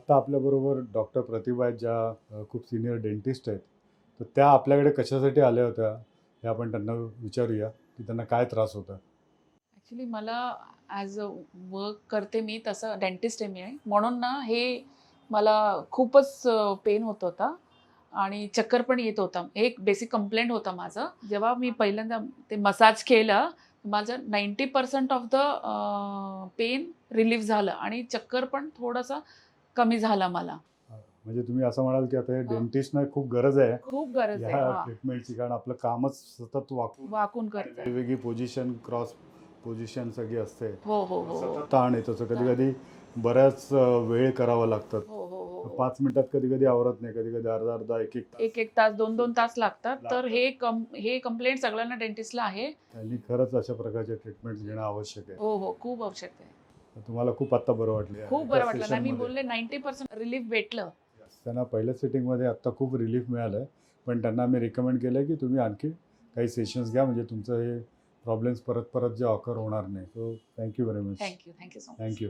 आत्ता आपल्याबरोबर डॉक्टर प्रतिभा आहेत, ज्या खूप सिनियर डेंटिस्ट आहेत. तर त्या आपल्याकडे कशासाठी आल्या होत्या हे आपण त्यांना विचारूया की त्यांना काय त्रास होता. ॲक्च्युली मला ॲज अ वर्क करते मी, तसं डेंटिस्ट आहे मी, म्हणून ना हे मला खूपच पेन होत होता आणि चक्कर पण येत होता. एक बेसिक कंप्लेंट होता माझं. जेव्हा मी पहिल्यांदा ते मसाज केलं, माझं 90% ऑफ द पेन रिलीफ झालं आणि चक्कर पण थोडंसं कमी झाला मला. म्हणजे तुम्ही असं म्हणाल की आता हे हां. डेंटिस्टना खूप गरज आहे खूप गरज आहे. ह्या हां. ट्रीटमेंटची, कारण आपलं कामच सतत वाकून वाकून आणि करतंय. वेगवेगळी पोझिशन, क्रॉस पोझिशन सगळी असते. हो, हो, हो, हो. ताण येतो, तर कधी कधी बऱ्याच वेळ करावा लागतात. हो, हो, हो, हो. 5 मिनिटात कधी कधी आवरत नाही, कधी कधी अर्धा अर्धा एक एक तास. 1-1 तास, 2-2 तास लागतात. तर हे कंप्लेंट सगळ्यांना डेंटिस्टला आहे. त्यांनी खरंच अशा प्रकारचे ट्रीटमेंट घेणं आवश्यक आहे. हो, हो. खूप आवश्यक आहे. तर तुम्हाला खूप आत्ता बरं वाटलं खूप एका बरं वाटलं ना, मी सेशनमध्ये. बोलले 90% रिलीफ भेटलं. त्यांना पहिल्या सिटिंगमध्ये आत्ता खूप रिलीफ मिळालं आहे, पण त्यांना मी रिकमेंड केलं की तुम्ही आणखी काही सेशन्स घ्या, म्हणजे तुमचं हे प्रॉब्लेम्स परत परत जे ऑकर होणार नाही. So thank you very much. Thank you so much. Thank you.